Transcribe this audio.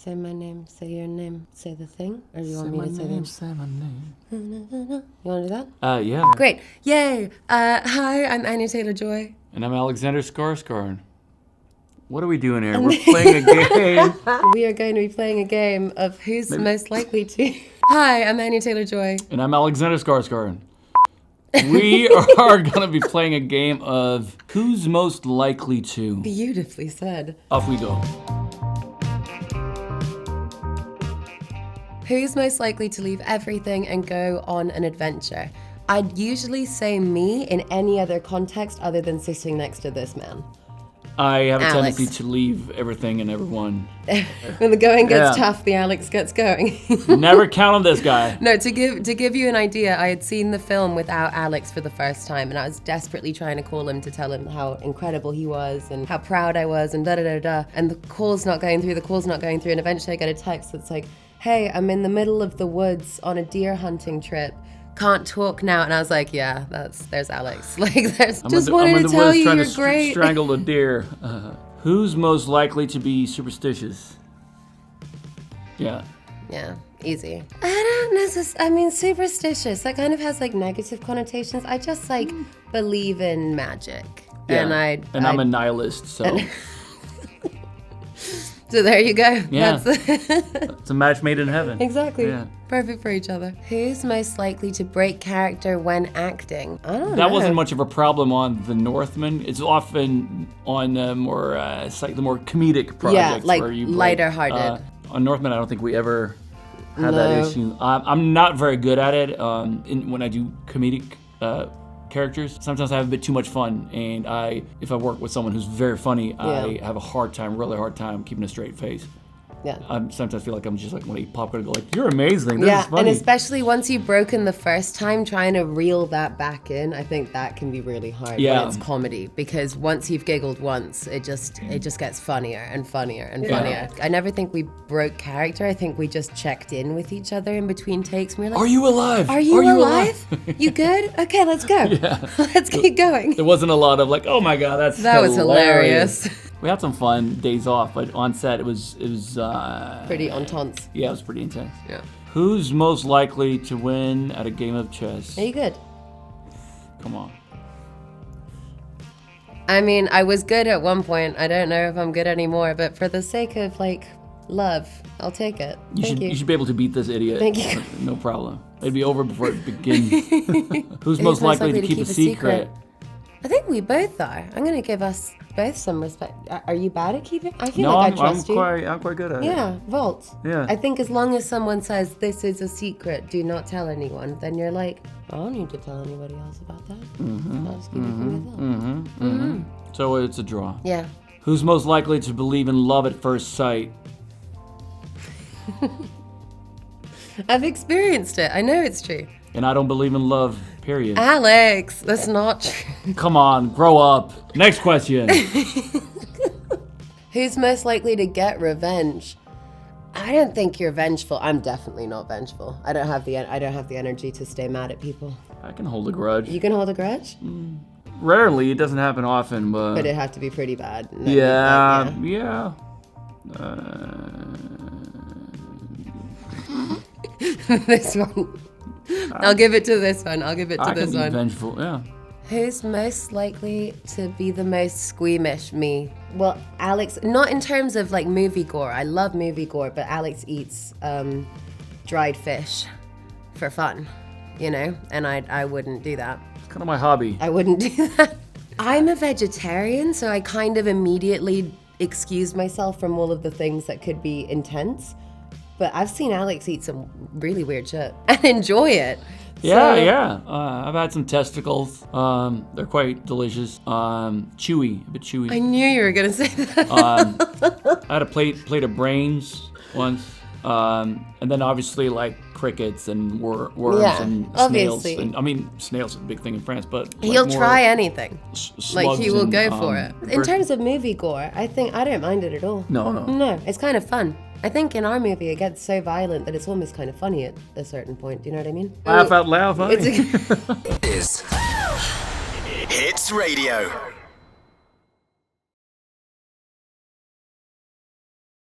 Say my name, say your name, say the thing? Or do you want me to say the name? Say my name. You want to do that? Yeah. Great. Yay. Hi, I'm Anya Taylor-Joy. And I'm Alexander Skarsgård. What are we doing here? We're playing a game. We are going to be playing a game of who's most likely to... Hi, I'm Anya Taylor-Joy. And I'm Alexander Skarsgård. We are going to be playing a game of who's most likely to. Beautifully said. Off we go. Who's most likely to leave everything and go on an adventure? I'd usually say me in any other context other than sitting next to this man. I have a Alex. tendency to leave everything and everyone. When the going gets Yeah. tough, the Alex gets going. Never count on this guy. No, to give you an idea, I had seen the film without Alex for the first time, and I was desperately trying to call him to tell him how incredible he was and how proud I was and da-da-da-da. And the call's not going through, and eventually I get a text that's like, hey, I'm in the middle of the woods on a deer hunting trip. Can't talk now. And I was like, yeah, there's Alex. Like, just wanted to tell you trying you're to great. strangle a deer. Who's most likely to be superstitious? Yeah. Yeah, easy. I don't necessarily, I mean, superstitious, that kind of has like negative connotations. I just like believe in magic. Yeah. I'm a nihilist, so. So there you go. Yeah. That's It's a match made in heaven. exactly. Yeah. Perfect for each other. Who's most likely to break character when acting? I don't know. That wasn't much of a problem on The Northman. It's often on the more, it's like the more comedic projects like where you break, lighter hearted. On Northman, I don't think we ever had No. that issue. I'm not very good at it when I do comedic characters. Sometimes I have a bit too much fun, and if I work with someone who's very funny, I have a really hard time keeping a straight face. Yeah. I sometimes feel like I'm just like when I eat popcorn, I go like, "You're amazing. This Yeah, is funny." and especially once you've broken the first time, trying to reel that back in, I think that can be really hard Yeah. when it's comedy, because once you've giggled once, it just gets funnier and funnier and funnier. I never think we broke character. I think we just checked in with each other in between takes. And we were like, Are you alive? Are you alive? You good? Okay, let's go. Let's keep going. There wasn't a lot of like, "Oh my god, That was hilarious. We had some fun days off, but on set it was Pretty intense. yeah, it was pretty intense. Yeah. Who's most likely to win at a game of chess? Are you good? Come on. I mean, I was good at one point. I don't know if I'm good anymore, but for the sake of like love, I'll take it. Thank you. You should be able to beat this idiot. Thank you. No problem. It'd be over before it begins. Who's most likely to keep a secret? I think we both are. I'm gonna give us both some respect. Are you bad at keeping? I feel No, like I'm I trust you. I'm quite good at it. Yeah, Vault. Yeah. I think as long as someone says this is a secret, do not tell anyone, then you're like, I don't need to tell anybody else about that. I'll just keep it for myself. So it's a draw. Yeah. Who's most likely to believe in love at first sight? I've experienced it. I know it's true. And I don't believe in love, period. Alex, that's not true. Come on, grow up. Next question. Who's most likely to get revenge? I don't think you're vengeful. I'm definitely not vengeful. I don't have the energy to stay mad at people. I can hold a grudge. You can hold a grudge, Rarely, it doesn't happen often, but but it'd have to be pretty bad. And then yeah. This one. I'll give it to this one. I can be vengeful. Yeah. Who's most likely to be the most squeamish? Me. Well, Alex, not in terms of like movie gore. I love movie gore, but Alex eats dried fish for fun, you know? And I wouldn't do that. It's kind of my hobby. I wouldn't do that. I'm a vegetarian, so I kind of immediately excuse myself from all of the things that could be intense. But I've seen Alex eat some really weird shit and enjoy it. Yeah. I've had some testicles. They're quite delicious. Chewy, a bit chewy. I knew you were gonna say that. I had a plate of brains once. And then obviously like crickets and worms and snails. obviously. And I mean, snails are a big thing in France, but like He'll more try anything. Like he slugs will and, go for it. In terms of movie gore, I think I don't mind it at all. No, it's kind of fun. I think in our movie it gets so violent that it's almost kind of funny at a certain point. Do you know what I mean? Laugh out loud, honey. It's Hits Radio.